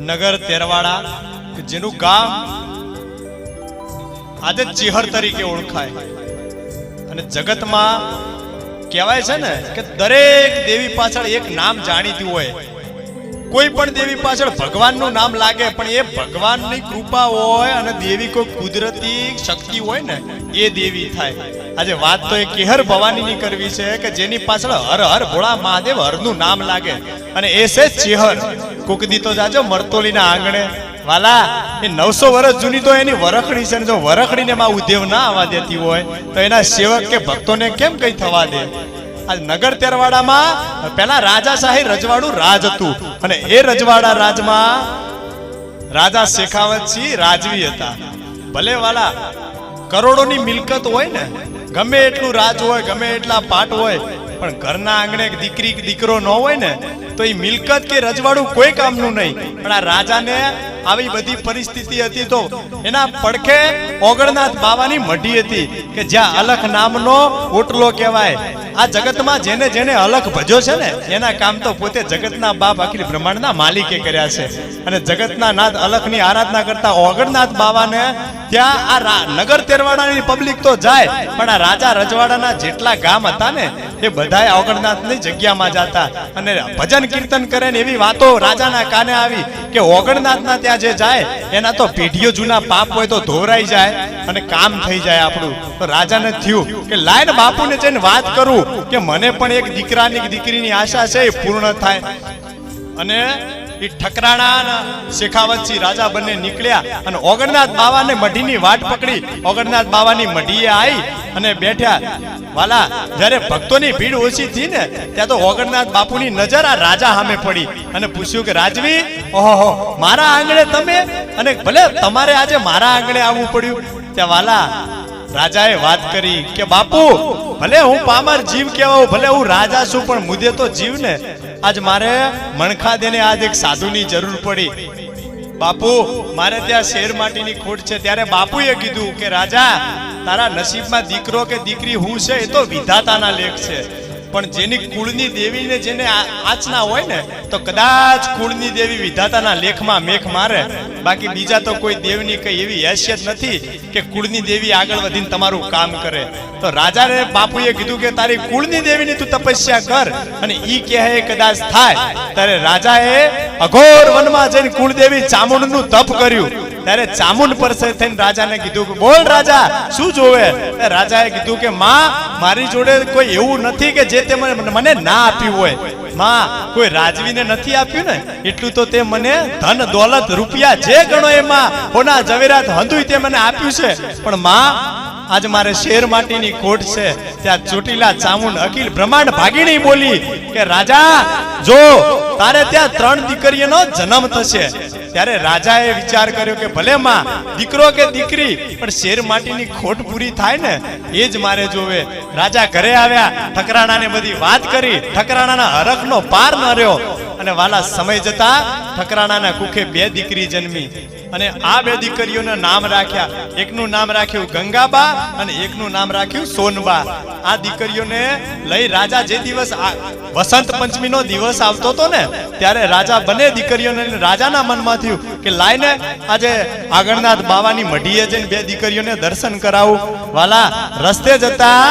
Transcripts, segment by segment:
નગર તેરવાડા કે જેનું ગામ આજે ચેહર તરીકે ઓળખાય અને જગતમાં કહેવાય છે ને કે દરેક દેવી પાછળ એક નામ જાણીતું હોય. કોઈ પણ દેવી પાછળ ભગવાનનું નામ લાગે પણ એ ભગવાનની કૃપા હોય અને દેવી કોઈ કુદરતી શક્તિ હોય ને એ દેવી થાય. આજે વાત તો એ કેહર ભવાનીની કરવી છે કે જેની પાછળ હર હર ભોળા મહાદેવ હરનું નામ લાગે અને એ છે ચેહર. કોકદી તો જાજો મરતોલીના આંગણે વાલા એ 900 વર્ષ જૂની તો એની વરખડી છે ને જો વરખડીને માં ઉદ્દેવ ના આવવા દેતી હોય તો એના સેવક કે ભક્તોને કેમ કઈ થવા દે. આ નગર તેરવાડામાં પેલા રાજાશાહી રજવાડું રાજ હતું અને એ રજવાડા રાજમાં રાજા શેખાવતસિંહ રાજવી હતા. ભલે વાલા કરોડોની મિલકત હોય ને, ગમે એટલું રાજ હોય, ગમે એટલા પાટ હોય, પણ ઘરના આંગણે દીકરી દીકરો ન હોય ને તો એ મિલકત કે રજવાડું કોઈ કામનું નહીં. પણ આ રાજાને આવી બધી પરિસ્થિતિ હતી તો એના પડખે ઓગણનાથ બાવાની મઢી હતી કે જ્યાં અલખ નામનો ઓટલો કહેવાય. આ જગતમાં જેને જેને અલખ ભજ્યો છે ને એના કામ તો પોતે જગતના બાપ અખિલ બ્રહ્માંડના માલિકે કર્યા છે. અને જગતના નાથ અલખની આરાધના કરતા ઓગણનાથ બાવાને ત્યાં આ નગર તેરવાડાની પબ્લિક તો જાય પણ આ રાજા રજવાડાના જેટલા ગામ હતા ને એ બધા ઓગણનાથની જગ્યામાં જતા અને ભજન કીર્તન કરે ને એવી વાતો રાજાના કાને આવી કે ઓગણનાથના ત્યાં જે જાય એના તો પેઢીઓ જૂના પાપ હોય તો ધોવરાઈ જાય અને કામ થઈ જાય આપણું. તો રાજાને થયું કે લાઈન બાપુને જઈને વાત કરું કે મને પણ એક દીકરાની દીકરીની આશા છે એ પૂર્ણ થાય. અને એ ઠકરાણા શેખાવતસિંહ રાજા બંને નીકળ્યા અને ઓગણનાથ બાવાને મઢીની વાટ પકડી ઓગણનાથ બાવાની મઢીએ આવી અને બેઠ્યા. વાલા જ્યારે ભક્તોની ભીડ ઓછી થઈ ને ત્યાં તો ઓગણનાથ બાપુની નજર આ રાજા સામે પડી અને પૂછ્યું કે રાજવી, ઓહો મારા આંગણે તમે, અને ભલે તમારે આજે મારા આંગણે આવવું પડ્યું. ત્યાં વાલા રાજાએ વાત કરી કે બાપુ ભલે હું પામર જીવ કહેવાઉં, ભલે હું રાજા છું, પણ મુદ્દે તો જીવ ને. આજ મારે મણખા દેને આજ એક સાધુની જરૂર પડી. બાપુ મારે ત્યાં શેર માટીની ખોટ છે. ત્યારે બાપુએ કીધું કે રાજા તારા નસીબમાં દીકરો કે દીકરી હું છે એ તો વિધાતાના લેખ છે, પણ જેની કુળની દેવીને જેને આચના હોય ને તો કદાચ કુળની દેવી વિધાતાના લેખમાં મેખ મારે. બાકી બીજા તો કોઈ દેવની કઈ એવી હેસિયત નથી કે કુળની દેવી આગળ વધીને તમારું કામ કરે. તો રાજાને બાપુએ કીધું કે તારી કુળની દેવીની તું તપસ્યા કર અને ઈ કહે કદાચ થાય. ત્યારે રાજાએ અઘોર વનમાં જઈને કુળદેવી ચામુંડનું તપ કર્યું. ત્યારે ચામુંડ પર થઈને રાજાને કીધું કે બોલ રાજા શું જોવે. રાજાએ કીધું કે માં મારી જોડે કોઈ એવું નથી કે જે તે મને ના આપ્યું હોય. માં કોઈ રાજવીને નથી આપ્યું ને એટલું તો તે મને ધન દોલત રૂપિયા જે ગણો એમાં હોના ઝવેરાત હંધુય તે મને આપ્યું છે. પણ માં આજ મારે શેર માટીની ખોટ છે. ત્યાં ચોટીલા ચામુંડ અખિલ બ્રહ્માંડ ભાગીણી બોલી કે રાજા જો તારે ત્યાં 3 દીકરીઓનો જન્મ થશે. ત્યારે રાજાએ વિચાર કર્યો કે ભલે માં દીકરો કે દીકરી પણ શેર માટીની ખોટ પૂરી થાય ને એ જ મારે જોવે. રાજા ઘરે આવ્યા, ઠકરાણાને બધી વાત કરી. ઠકરાણાના હરખનો પાર ન રહ્યો અને વાલા સમય જતા ઠકરાણાના કુખે 2 દીકરી જન્મી અને આ 2 દીકરીઓના નામ રાખ્યા. એકનું નામ રાખ્યું ગંગાબા અને એકનું નામ રાખ્યું સોનબા. આ દીકરીઓને લઈ રાજા જે દિવસ વસંત પંચમીનો દિવસ આવતો હતો ને ત્યારે રાજા બંને દીકરીઓને રાજાના મનમાં થયું કે લાઈને આજે આગળનાથ બાવાની મઢીએ જઈને 2 દીકરીઓને દર્શન કરાવું. વાલા રસ્તે જતા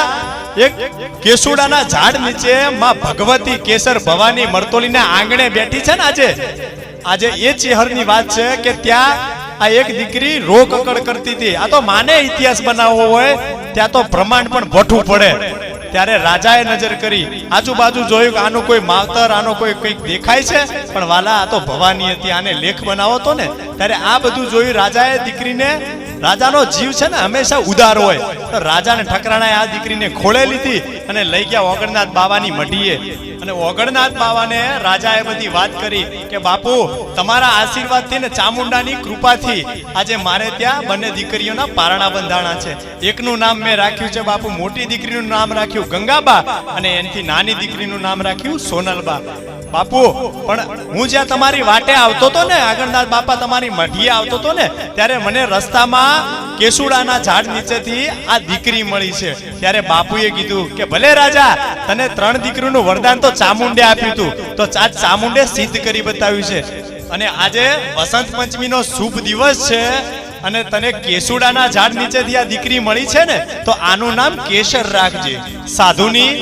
એક કેસુડાના ઝાડ નીચે માં ભગવતી કેસર ભવાની મરતોલીના આંગણે બેઠી છે ને આજે એ ચેહરની વાત છે કે ત્યાં આ એક દીકરી રોકકડ કરતી હતી. આ તો માને ઇતિહાસ બનાવવો હોય ત્યાં તો પ્રમાણ પણ ભઠ્ઠું પડે. ત્યારે રાજાએ નજર કરી, આજુબાજુ જોયું કે આનું કોઈ માવતર, આનો કોઈ કંઈક દેખાય છે, પણ વાલા આ તો ભવાની હતી, આને લેખ બનાવો તો ને. ત્યારે આ બધું જોયું રાજાએ દીકરીને, રાજાનો જીવ છે ને હંમેશા ઉદાર હોય, તો રાજાને ઠકરાણાએ આ દીકરીને ખોળે લીધી અને લઈ ગયા ઓગણનાથ બાવાની મઢીએ. અને ઓગણનાથ બાવાને રાજાએ બધી વાત કરી કે બાપુ તમારા આશીર્વાદથી ને ચામુંડાની કૃપાથી આજે મારે ત્યાં બંને દીકરીઓના પારણા બંધાણા છે. એકનું નામ મેં રાખ્યું છે બાપુ, મોટી દીકરીનું નામ રાખ્યું ગંગાબા અને એનથી નાની દીકરીનું નામ રાખ્યું સોનલબા. બાપુ પણ હું જ્યાં તમારી વાટે આવતો હતો ને, આગળનાથ બાપા તમારી મઢીએ આવતો હતો ને, ત્યારે મને રસ્તામાં કેસુડાના ઝાડ નીચેથી આ દીકરી મળી છે. ત્યારે બાપુએ કીધું કે ભલે રાજા તને 3 દીકરીનું વરદાન તો ચામુંડે આપ્યું હતું, તો ચામુંડે સિદ્ધ કરી બતાવ્યું છે. અને આજે વસંત પંચમીનો શુભ દિવસ છે અને તને કેસુડાના ઝાડ નીચેથી આ દીકરી મળી છે ને, તો આનું નામ કેસર રાખજે. સાધુની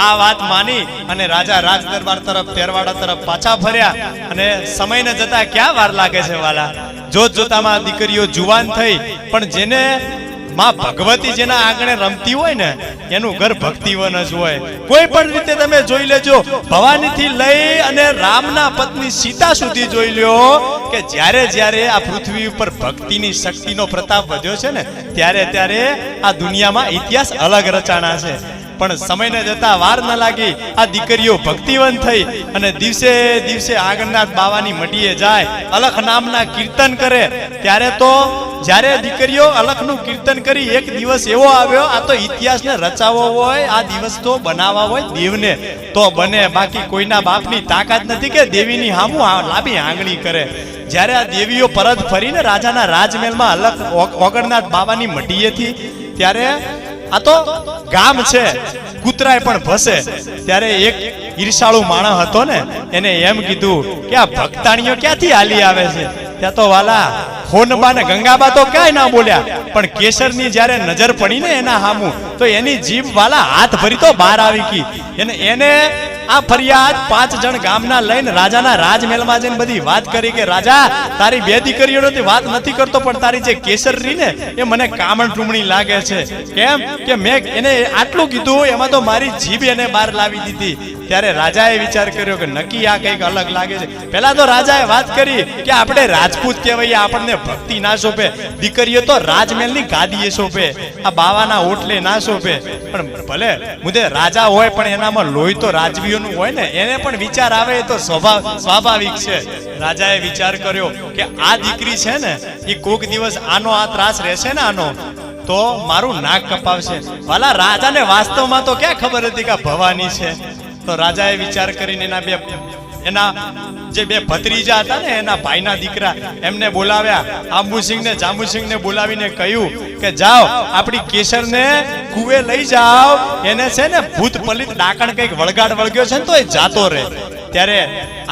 આ વાત માની અને રાજા રાજ દરબાર તરફ તેરવાડા તરફ પાછા ફર્યા. અને સમયને જતા ક્યાં વાર લાગે છે વાલા, જોત જોતામાં દીકરીઓ જુવાન થઈ. પણ જેને માં ભગવતી જેના આંગણે રમતી હોય ને, એનું ઘર ભક્તિવન જ હોય. કોઈ પણ રીતે તમે જોઈ લેજો, ભવાની થી લઈ અને રામના પત્ની સીતા સુધી જોઈ લ્યો કે જ્યારે જ્યારે આ પૃથ્વી ઉપર ભક્તિની શક્તિનો પ્રતાપ વધ્યો છે ને, ત્યારે ત્યારે આ દુનિયામાં ઇતિહાસ અલગ રચાણા છે. પણ સમયને જતા વાર ન લાગી, આ દીકરીઓ ભક્તિવંત થઈ અને દિવસે દિવસે આગળનાથ બાવાની મઢીએ જાય, અલખ નામના કીર્તન કરે. ત્યારે તો જ્યારે દીકરીઓ અલખનું કીર્તન કરી, એક દિવસ એવો આવ્યો, આ તો ઇતિહાસને રચાવવો હોય, આ દિવસ તો બનાવવા હોય દેવને તો બને, બાકી કોઈના બાપની તાકાત નથી કે દેવીની હામું લાંબી આંગળી કરે. જ્યારે આ દેવીઓ પરત ફરીને રાજાના રાજમહેલમાં અલખ ઓગણનાથ બાવાની મઢીએથી, ત્યારે આ તો ગામ છે, કૂતરાય પણ ભસે. ત્યારે એક ઈર્ષાળુ માણસ હતો ને, એને એમ કીધું કે આ ભક્તાણીઓ ક્યાંથી હાલી આવે છે. ત્યાં તો વાલા હોનબા ને ગંગાબા તો કાંઈ ના બોલ્યા, પણ કેસરની જ્યારે નજર પડી ને એના હામું, તો એની જીભ વાલા હાથ ભરી તો બહાર આવી ગઈ. એને આ ફરિયાદ 5 જણ ગામના લઈને રાજાના રાજમહેલમાં જઈને બધી વાત કરી કે રાજા, તારી 2 દીકરીઓની વાત નથી કરતો, પણ તારી જે કેસરી ને એ મને કામણ ટુમણી લાગે છે. કેમ કે મેં એને આટલું કીધું, એમાં તો મારી જીભ એને બહાર લાવી દીધી. ત્યારે રાજાએ વિચાર કર્યો કે નક્કી આ કંઈક અલગ લાગે છે. પહેલા તો રાજાએ વાત કરી કે આપણે રાજપૂત કહેવાય, આપણને ભક્તિ ના શોભે, દીકરીઓ તો રાજમહેલની ગાદીએ શોભે, આ બાવાના ઓટલે ના શોભે. પણ ભલે મુદે રાજા હોય, પણ એનામાં લોહી તો રાજવીઓનું હોય ને, એને પણ વિચાર આવે તો સ્વાભાવિક છે. રાજાએ વિચાર કર્યો કે આ દીકરી છે ને, એ કોક દિવસ આનો આ ત્રાસ રહેશે ને આનો, તો મારું નાક કપાવશે. વાલા રાજાને વાસ્તવમાં તો ક્યાં ખબર હતી કે ભવાની છે. તો રાજાએ વિચાર કરીને એના જે 2 ભત્રીજા હતા ને, એના ભાઈના દીકરા, એમને બોલાવ્યા. આંબુસિંહ ને જાંબુસિંહ ને બોલાવીને કહ્યું કે જાઓ આપણી કેસરને કુવે લઈ જાઓ, એને છે ને ભૂત પલિત ડાકણ કઈક વળગ્યો છે ને તો એ જાતો રહે. ત્યારે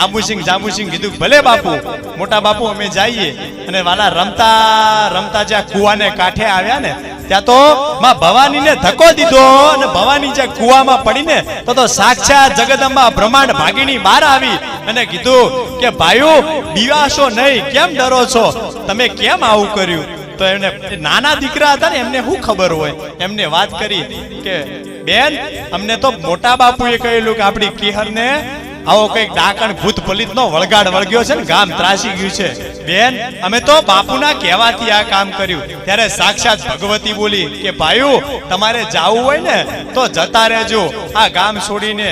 આંબુસિંહ જાંબુસિંહ કીધું ભલે બાપુ, મોટા બાપુ અમે જઈએ. અને વાલા રમતા રમતા જ્યાં કુવાને કાંઠે આવ્યા ને, ત્યાં તો માં ભવાનીને ધક્કો દીધો અને ભવાની જે કુવામાં પડીને તો સાક્ષાત જગદંબા બ્રહ્માંડ ભાગીની બહાર આવી અને કીધું કે ભાઈઓ બીવાશો નહીં, કેમ ડરો છો, તમે કેમ આવું કર્યું. તો એમને નાના દીકરા હતા ને, એમને શું ખબર હોય, એમને વાત કરી કે બેન, અમને તો મોટા બાપુએ કહેલું કે આપણી કેહરને આવો કઈક ડાકણ ભૂત પલિત નો વળગ્યો છે ને, ગામ ત્રાસી ગયું છે. બેન, અમે તો બાપુના કહેવાથી આ કામ કર્યું. ત્યારે સાક્ષાત ભગવતી બોલી કે ભાઈઓ તમારે જાવું હોય ને તો જતા રહેજો આ ગામ છોડીને.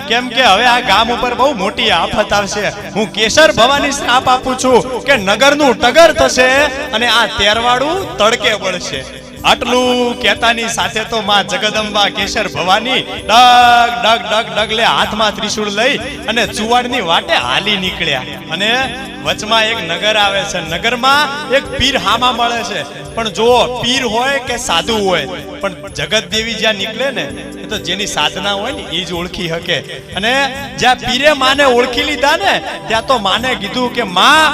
કેમ કે હવે આ ગામ ઉપર બહુ મોટી આફત આવશે. હું કેસર ભવાની શ્રાપ આપું છું કે નગરનું ટગર થશે અને આ તેરવાડું તડકે બળશે. આટલું કહેતાની સાથે તો માં જગદંબા કેસર ભવાની ડગ ડગ ડગ ડગલે હાથમાં ત્રિશૂળ લઈ અને ચુવાડની વાટે હાલી નીકળ્યા. અને વચમાં એક નગર આવે છે, નગરમાં એક પીર હામા મળે છે. પણ જો પીર હોય કે સાધુ હોય, પણ જગત દેવી જ્યાં નીકળે ને, એ તો જેની સાધના હોય ને એ જ ઓળખી શકે. અને જ્યાં પીરે માને ઓળખી લીધા ને, ત્યાં તો માને કીધું કે માં,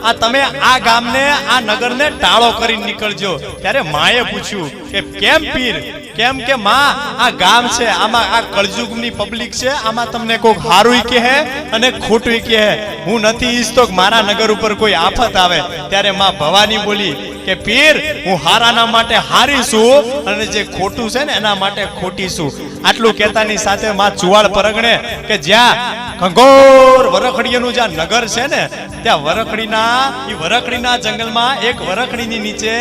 આ તમે આ ગામને આ નગરને ટાળો કરી નીકળજો. ત્યારે માએ પૂછ્યું કે કેમ પીર? કેમ કે માં આ ગામ છે, આમાં આ કળજુગની પબ્લિક છે, આમાં તમને કોઈક હારું કહે અને ખોટું કહે. હું નથી ઈચ્છતો કે મારા નગર ઉપર કોઈ આફત આવે. ત્યારે માં ભવાની બોલી કે પીર, હું હારાના માટે હારી છું અને જે ખોટું છે ને એના માટે ખોટી છું. આટલું કહેતાની સાથે માં ચુવાડ પરગણે કે જ્યાં કંગોર વરખડીનું જ્યાં નગર છે ને, ત્યાં વરખડીના જંગલમાં એક વરખડીની નીચે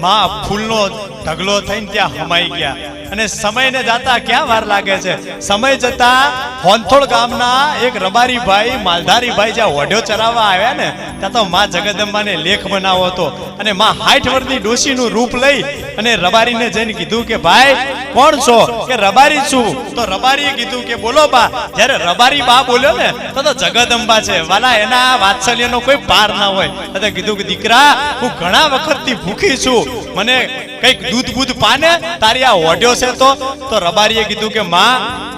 માં ફૂલનો ઢગલો થઈને ત્યાં હમાઈ ગયા. અને સમયને જાતા ક્યાં વાર લાગે છે, સમય જતા હોનથોડ ગામના એક રબારી ભાઈ માલધારી ભાઈ જ્યાં ઓઢો ચરાવવા આવ્યા ને, ત્યાં તો માં જગદંબાને લેખ બનાવો હતો. અને માં 60 વર્ષની ડોશીનું રૂપ લઈ અને રબારીને જઈને કીધું કે ભાઈ કોણ છો? કે રબારી છું. તો રબારીએ કીધું કે બોલો બા. જ્યારે રબારી બા બોલ્યો ને તો જગદંબા છે વાલા, એના વાત્સલ્યનો કોઈ પાર ના હોય. તો કીધું કે દીકરા, હું ઘણા વખતથી ભૂખી છું, મને કઈક દૂધ બૂધ પાને, તારી આ ઓઢ્યો છે. તો રબારીએ કીધું કે માં,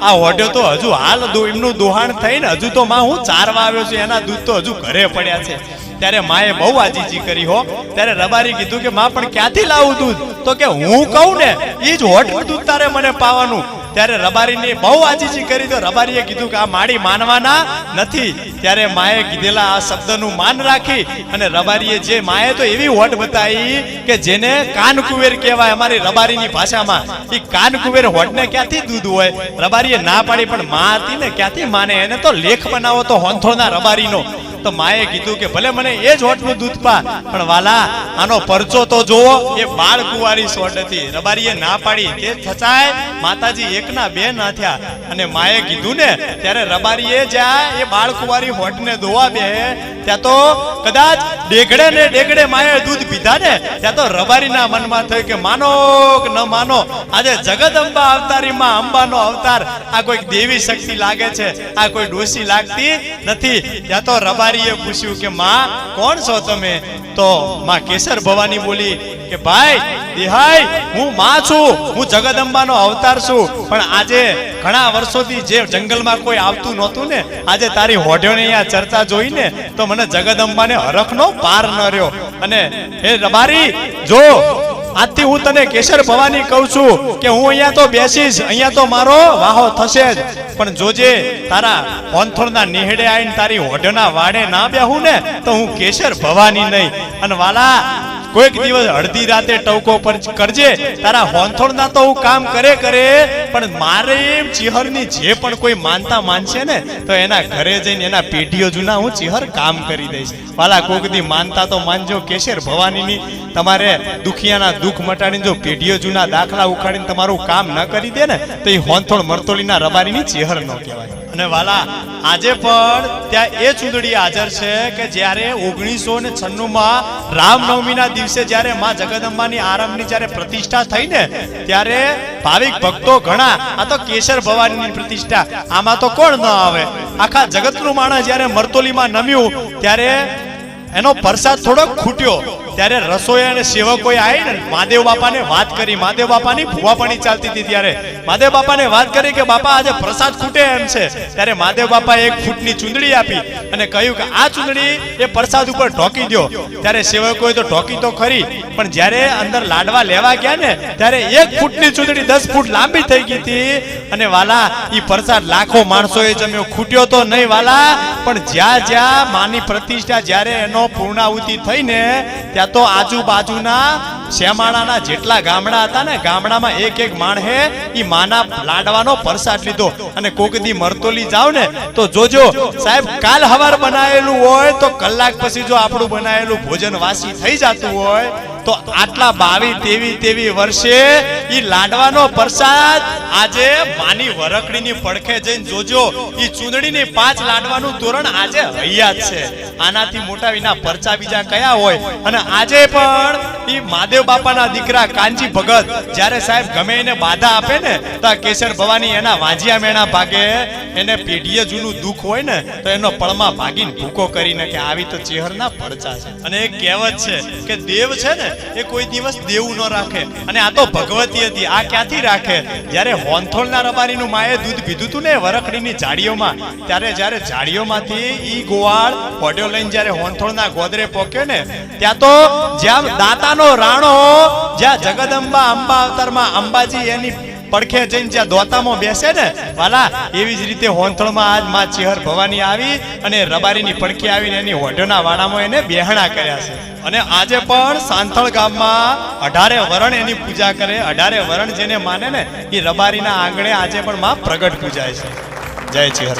આ ઓઢ્યો તો હજુ હાલ હાલ એમનું દોહાણ થઈને હજુ તો માં હું ચારવા આવ્યો છું, એના દૂધ તો હજુ ઘરે પડ્યા છે. ત્યારે માએ બહુ આજીજી કરી હો. ત્યારે રબારી કીધું કે માં પણ ક્યાંથી લાવું દૂધ? તો કે હું કહું ને એ જ હોટનું દૂધ તારે મને પાવાનું. ત્યારે રબારીને બહુ આજીજી કરી તો રબારીએ કીધું કે આ માડી માનવાના નથી. ત્યારે માએ કીધેલા આ શબ્દનું માન રાખી અને રબારીએ જે માએ તો એવી હોટ બતાવી કે જેને કાનકુવેર કહેવાય અમારી રબારીની ભાષામાં. એ કાનકુવેર હોટને ક્યાંથી દૂધ હોય? રબારીએ ના પાડી પણ માં હતી ને ક્યાંથી માને? એને તો લેખ બનાવો તો હોંથોળના રબારીનો. તો માએ કીધું કે ભલે મને એ જ હોટનું દૂધ પા, પણ વાલા આનો પરચો તો જોવો. એ બાળ કુંવારી સોટ હતી. રબારીએ ના પાડી તે છતાંય માતાજી એકના બે ના થયા. અને માએ કીધું ને ત્યારે રબારીએ જ્યાં એ બાળ કુંવારી હોટને દોવા બે ત્યાં તો કદાચ ડેગડે ને ડેગડે માએ દૂધ પીધા ને ત્યાં તો રબારીના મનમાં થયું કે માનો કે ન માનો, આજે જગદંબા અવતારીમાં અંબાનો અવતાર. આ કોઈ દેવી શક્તિ લાગે છે, આ કોઈ ડોસી લાગતી નથી. ત્યાં તો રબારીએ પૂછ્યું કે માં કોણ છો તમે? તો માં કેસર ભવાની બોલી કે ભાઈ દેહાઈ હું માં છું, હું જગદંબાનો અવતાર છું. પણ આજે ઘણા વર્ષોથી જે જંગલમાં કોઈ આવતું નહોતું ને, આજે તારી હોઢ્યોને અહીંયા ચર્ચા જોઈને તો મને જગદંબાને હરખનો પાર ન રહ્યો. અને હે રબારી જો આજથી હું તને કેસર ભવાની કહું છું કે હું અહીંયા તો બેસીશ, અહીંયા તો મારો વાહો થશે જ. પણ જોજે તારા હોંથોળના નિહેડે આવીને તારી હોઢના વાડે ના બેહું ને તો હું કેસર ભવાની નહીં. અને વાલા કોઈક દિવસ અડધી રાતે ટવકો પર કરજે. તારા હોંથોળના તો હું કામ કરે પણ મારે એમ ચિહરની જે પણ કોઈ માનતા માનશે ને તો એના ઘરે જઈને એના પેઢીઓ જૂના હું ચિહર કામ કરી દઈશ. વાલા કોઈક દી માનતા તો માનજો કેસર ભવાનીની. તમારે દુખિયાના દુઃખ મટાડીને જો પેઢીઓ જૂના દાખલા ઉખાડીને તમારું કામ ન કરી દે ને તો એ હોંથોળ મરતોલીના રબારીની ચિહર ન કહેવાય. અને વાલા આજે પણ ત્યાં એ ચૂંદડી હાજર છે કે જ્યારે 1996માં રામનવમીના દિવસે જ્યારે માં જગદંબાની આરંભની જ્યારે પ્રતિષ્ઠા થઈ ને ત્યારે ભાવિક ભક્તો ઘણા આ તો કેસર ભવાનીની પ્રતિષ્ઠા, આમાં તો કોણ ન આવે? આખા જગતનું માણસ જ્યારે મરતોલીમાં નમ્યું ત્યારે એનો પ્રસાદ થોડોક ખૂટ્યો. ત્યારે રસોઈ અને સેવકોએ આવીને મહાદેવ બાપાને વાત કરી. મહાદેવ બાપાની ભુવાપણી ચાલતી હતી. ત્યારે મહાદેવ બાપાને વાત કરી કે બાપા આજે પ્રસાદ ખૂટે એમ છે. ત્યારે મહાદેવ બાપાએ 1 ફૂટની ચૂંદડી આપી અને કહ્યું કે આ ચૂંદડી એ પ્રસાદ ઉપર ઢોકી દો. ત્યારે સેવકોએ તો ઢોકી તો ખરી, પણ જ્યારે અંદર લાડવા લેવા ગયા ને ત્યારે 1 ફૂટની ચૂંદડી 10 ફૂટ લાંબી થઈ ગઈ હતી. અને વાલા ઈ પ્રસાદ લાખો માણસોએ જમ્યો, ખૂટ્યો તો નહીં વાલા. પણ જ્યાં જ્યાં માની પ્રતિષ્ઠા જ્યારે એનો પૂર્ણાહુતિ થઈને ત્યાં તો આજુબાજુના શ્યામાળાના જેટલા ગામડા હતા ને ગામડામાં એક માણસે ઈ માના લાડવાનો પ્રસાદ લીધો. અને કોકદી મરતોલી જાવ ને તો જોજો સાહેબ કાલ હવાર બનાવેલું હોય તો કલાક પછી જો આપણું બનાવેલું ભોજન વાસી થઈ જતું હોય તો આટલા 22-23 વર્ષે ઈ લાડવાનો પ્રસાદ આજે માની વરકડીની પડખે જઈને જોજો ઈ ચૂંદડીની 5 લાડવાનું તોરણ આજે હૈયા છે. આનાથી મોટા વિના પરચા બીજા કયા હોય? અને આજે પણ ઈ મહાદેવ બાપાના દીકરા કાનજી ભગત જ્યારે સાહેબ ગમે એને બાધા આપે ને તો આ કેસર ભવાની એના વાંજિયા મેણા ભાગે. એને પેઢીએ જૂનું દુઃખ હોય ને તો એનો પળમાં ભાગીને ભૂકો કરીને કે આવી તો ચેહરના પડચા છે. અને એક કહેવત છે કે દેવ છે ને એ કોઈ દિવસ દેવું ન રાખે, અને આ તો ભગવતી હતી, આ ક્યાંથી રાખે? જ્યારે હોંથોળના રબારીનું માએ દૂધ પીધું હતું ને વરખડીની જાડીઓમાં, ત્યારે જ્યારે જાડીઓમાંથી ઈ ગોવાળ હોડ્યો લઈને જ્યારે હોંથોળના ગોદરે પોક્યો ને ત્યાં તો જ્યાં દાતાનો રાણો, જ્યાં જગદંબા અંબા અવતારમાં અંબાજી એની પડખે જઈને જ્યાં દોતામાં બેસે ને વાલા એવી જ રીતે હોંથળમાં આજ માં ચેહર ભવાની આવી અને રબારીની પડખે આવીને એની હોઢના વાડામાં એને બેહણા કર્યા છે. અને આજે પણ સાંથળ ગામમાં 18 વરણ એની પૂજા કરે. 18 વરણ જેને માને ને એ રબારીના આંગણે આજે પણ માં પ્રગટ પૂજાય છે. જય ચેહર.